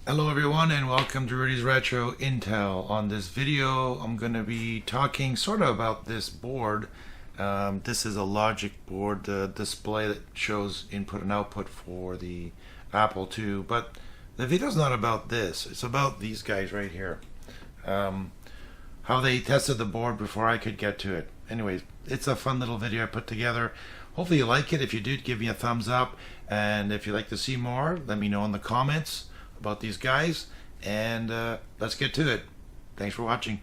Hello everyone and welcome to Rudy's Retro Intel. On this video I'm going to be talking sort of about this board. This is a logic board, the display that shows input and output for the Apple II, but the video's not about this, it's about these guys right here. How they tested the board before I could get to it. Anyways, it's a fun little video I put together. Hopefully you like it. If you did, give me a thumbs up, and if you'd like to see more, let me know in the comments about these guys, and let's get to it. Thanks for watching.